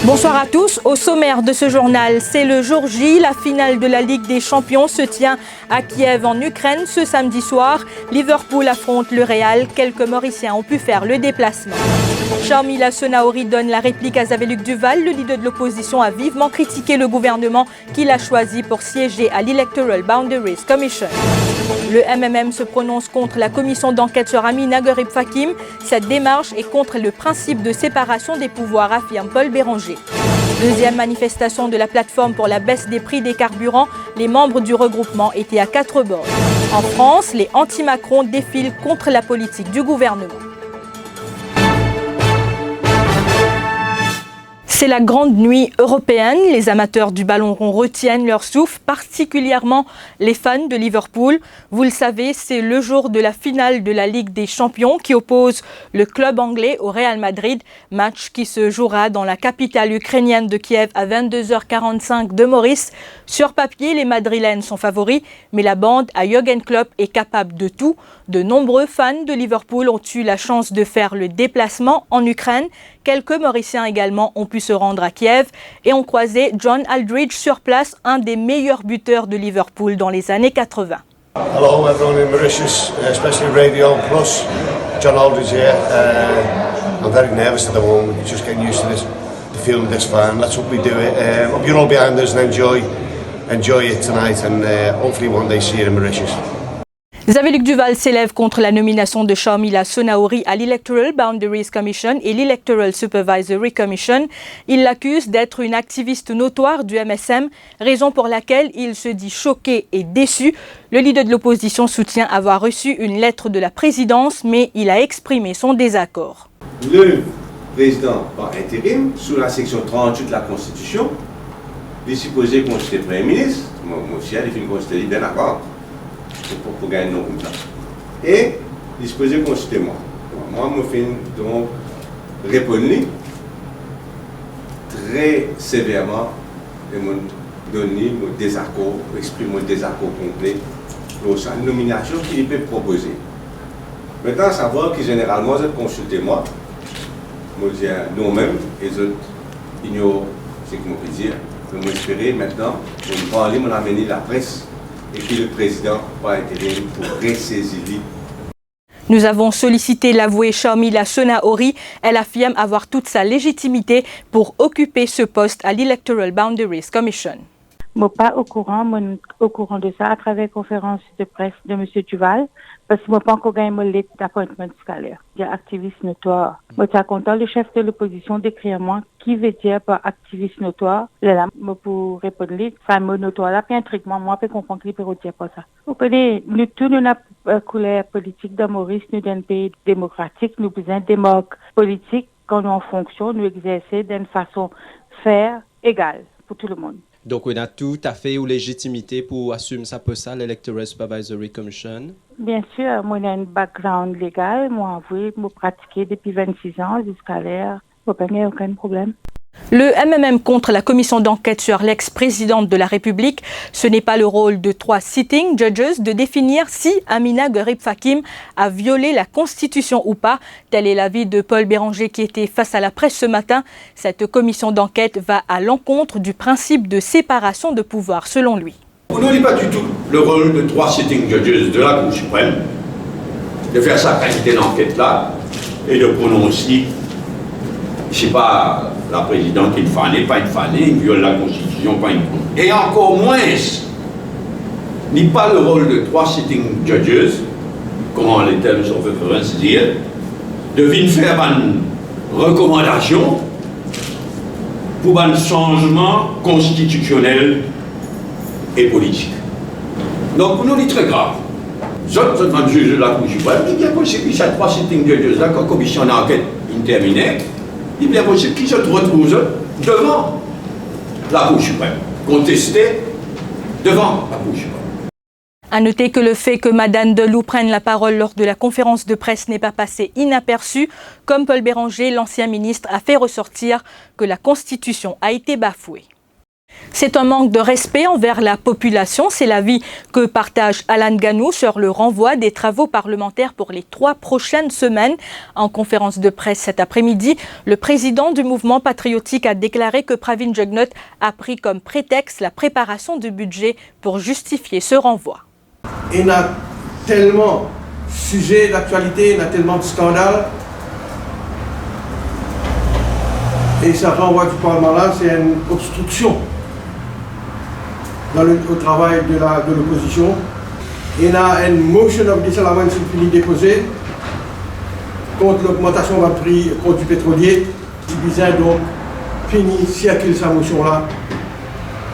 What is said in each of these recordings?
Bonsoir à tous. Au sommaire de ce journal, c'est le jour J. La finale de la Ligue des Champions se tient à Kiev en Ukraine ce samedi soir. Liverpool affronte le Real. Quelques Mauriciens ont pu faire le déplacement. Sharmila Sonaori donne la réplique à Zaveluc Duval. Le leader de l'opposition a vivement critiqué le gouvernement qu'il a choisi pour siéger à l'Electoral Boundaries Commission. Le MMM se prononce contre la commission d'enquête sur Amina Gurib Fakim. Cette démarche est contre le principe de séparation des pouvoirs, affirme Paul Béranger. Deuxième manifestation de la plateforme pour la baisse des prix des carburants. Les membres du regroupement étaient à 4 bords. En France, les anti-Macron défilent contre la politique du gouvernement. C'est la grande nuit européenne. Les amateurs du ballon rond retiennent leur souffle, particulièrement les fans de Liverpool. Vous le savez, c'est le jour de la finale de la Ligue des Champions qui oppose le club anglais au Real Madrid. Match qui se jouera dans la capitale ukrainienne de Kiev à 22h45 de Maurice. Sur papier, les Madrilènes sont favoris, mais la bande à Jürgen Klopp est capable de tout. De nombreux fans de Liverpool ont eu la chance de faire le déplacement en Ukraine. Quelques Mauriciens également ont pu se rendre à Kiev et ont croisé John Aldridge sur place, un des meilleurs buteurs de Liverpool dans les années 80. Hello everyone in Mauritius, especially Radio Plus. John Aldridge here. I'm very nervous at the moment, just getting used to this, the feeling of this fan. Let's hope we do it. Hope you're all behind us and enjoy it tonight and hopefully one day see you in Mauritius. Zaveluc Duval s'élève contre la nomination de Sharmila Sonaori à l'Electoral Boundaries Commission et l'Electoral Supervisory Commission. Il l'accuse d'être une activiste notoire du MSM, raison pour laquelle il se dit choqué et déçu. Le leader de l'opposition soutient avoir reçu une lettre de la présidence, mais il a exprimé son désaccord. Le président par intérim, sous la section 38 de la Constitution, il est supposé consulter le Premier ministre. Moi aussi, il fait une consulter bien d'accord. Pour gagner non comme ça. Et disposer consulter moi. Moi, je fais donc répondre très sévèrement et me donner mon désaccord, exprimer mon désaccord complet pour sa nomination qu'il peut proposer. Maintenant, savoir que généralement, vous consultez moi, je dis nous-mêmes, et les autres ignorent ce que je peux dire. Je m'espérer maintenant, pour me parler, mon amener la presse. Et puis le président par intérim pour ressaisir. Nous avons sollicité l'avouée Sharmila Sonaori. Elle affirme avoir toute sa légitimité pour occuper ce poste à l'Electoral Boundaries Commission. Je ne suis pas au courant de ça à travers la conférence de presse de M. Duval, parce que je n'ai pas encore gagné mon lettre d'appointement scalaire. Il y a activiste notoire. Je suis content, le chef de l'opposition décrit à moi qui veut dire par activiste notoire. Là, je peux répondre, enfin, mot notoire, là, puis intriguement, moi, je peux comprendre qu'il peut dire pas ça. Vous connaissez, nous tous, nous avons une couleur politique dans Maurice, nous sommes un pays démocratique, nous sommes un démocrate politique, quand nous en fonction, nous exerçons d'une façon faire, égale pour tout le monde. Donc, on a tout à fait une légitimité pour assumer sa poste à l'Electoral Supervisory Commission. Bien sûr, moi j'ai un background légal, moi avoué, moi pratiqué depuis 26 ans jusqu'à l'heure, moi pas aucun problème. Le MMM contre la commission d'enquête sur l'ex-présidente de la République. Ce n'est pas le rôle de 3 sitting judges de définir si Amina Gurib Fakim a violé la Constitution ou pas. Tel est l'avis de Paul Béranger qui était face à la presse ce matin. Cette commission d'enquête va à l'encontre du principe de séparation de pouvoir selon lui. On n'oublie pas du tout le rôle de 3 sitting judges de la Cour suprême de faire sa qualité d'enquête-là et de prononcer, je ne sais pas, la présidente, il fallait, pas il fallait, il viole la Constitution, pas il faut. Et encore moins, ni pas le rôle de 3 sitting judges, comment les termes sont fait ainsi dire, de venir faire une recommandation pour un changement constitutionnel et politique. Donc, pour nous, c'est très grave. Je suis juge de la Cour suprême, il est bien possible qu'il y ait 3 sitting judges là, quand la commission d'enquête terminée, il est bien possible qu'ils se retrouvent devant la Cour suprême, contestés devant la Cour suprême. À noter que le fait que Madame Delou prenne la parole lors de la conférence de presse n'est pas passé inaperçu. Comme Paul Béranger, l'ancien ministre a fait ressortir que la Constitution a été bafouée. C'est un manque de respect envers la population. C'est l'avis que partage Alan Ganou sur le renvoi des travaux parlementaires pour les 3 prochaines semaines. En conférence de presse cet après-midi, le président du mouvement patriotique a déclaré que Pravin Jugnauth a pris comme prétexte la préparation du budget pour justifier ce renvoi. Il y a tellement de sujets d'actualité, il y a tellement de scandales. Et ce renvoi du Parlement-là, c'est une obstruction au travail de l'opposition. Il y a une motion of disallowance déposée contre l'augmentation du prix du pétrolier. Il vise donc fini circuler sa motion-là.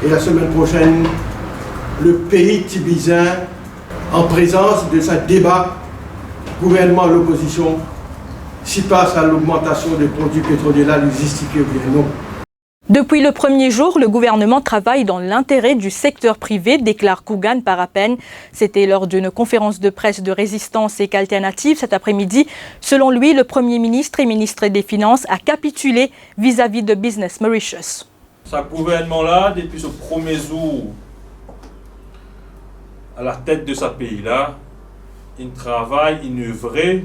Et la semaine prochaine, le pays tibizin, en présence de ce débat, gouvernement et l'opposition, s'y passe à l'augmentation des produits pétroliers là, le justifier ou bien non. Depuis le premier jour, le gouvernement travaille dans l'intérêt du secteur privé, déclare Coogan Parapen. C'était lors d'une conférence de presse de résistance et qu'alternative cet après-midi. Selon lui, le Premier ministre et ministre des Finances a capitulé vis-à-vis de Business Mauritius. Ce gouvernement-là, depuis ce premier jour à la tête de ce pays-là, il travaille, il œuvre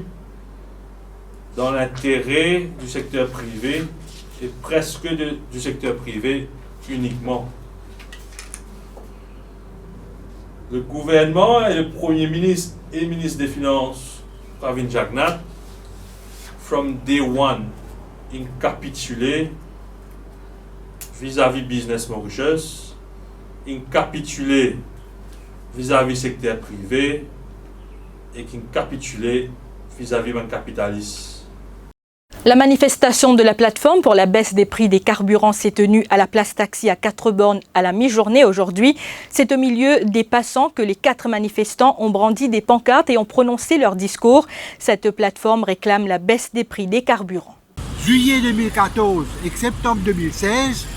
dans l'intérêt du secteur privé et presque du secteur privé uniquement. Le gouvernement et le Premier ministre et le ministre des Finances, Pravin Jugnauth, from day one, ont capitulé vis-à-vis Business Mauritius, ont capitulé vis-à-vis secteur privé et qui ont capitulé vis-à-vis d'un capitaliste. La manifestation de la plateforme pour la baisse des prix des carburants s'est tenue à la place Taxi à 4 bornes à la mi-journée aujourd'hui. C'est au milieu des passants que les 4 manifestants ont brandi des pancartes et ont prononcé leur discours. Cette plateforme réclame la baisse des prix des carburants. Juillet 2014 et septembre 2016,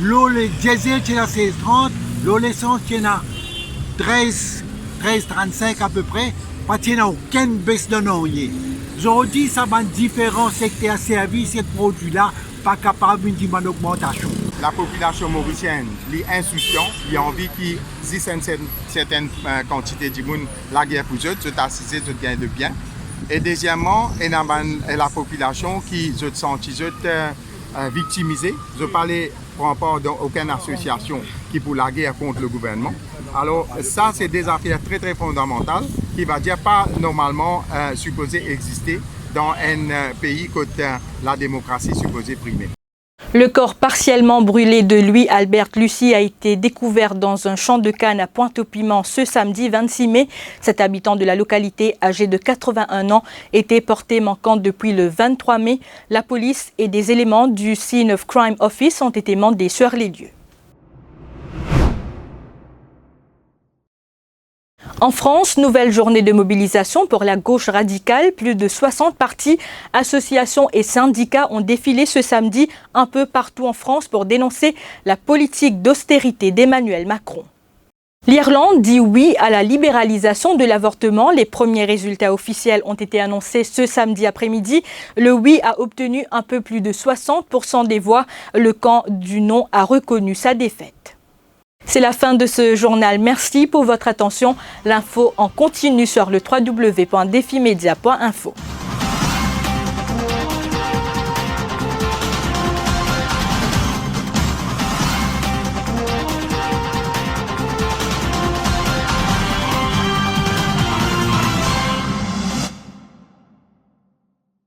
l'eau le diesel tient à 16,30, l'eau l'essence tient à 13,35 à peu près, pas tient à aucune baisse de non. Aujourd'hui, ça va différents secteurs services et produits-là, pas capable d'une augmentation. La population mauricienne est insouciante, il a envie qu'ils aient une certaine quantité de monde, la guerre pour eux, c'est assisé, c'est gain de bien. Et deuxièmement, il y a la population qui se sent victimisée. Je parlais par rapport à aucune association qui pour la guerre contre le gouvernement. Alors ça, c'est des affaires très très fondamentales qui va dire pas normalement supposé exister dans un pays où la démocratie supposée primer. Le corps partiellement brûlé de Louis Albert Lucie a été découvert dans un champ de canne à Pointe-au-Piment ce samedi 26 mai. Cet habitant de la localité, âgé de 81 ans, était porté manquant depuis le 23 mai. La police et des éléments du Scene of Crime Office ont été mandés sur les lieux. En France, nouvelle journée de mobilisation pour la gauche radicale. Plus de 60 partis, associations et syndicats ont défilé ce samedi un peu partout en France pour dénoncer la politique d'austérité d'Emmanuel Macron. L'Irlande dit oui à la libéralisation de l'avortement. Les premiers résultats officiels ont été annoncés ce samedi après-midi. Le oui a obtenu un peu plus de 60% des voix. Le camp du non a reconnu sa défaite. C'est la fin de ce journal. Merci pour votre attention. L'info en continu sur le www.defimedia.info.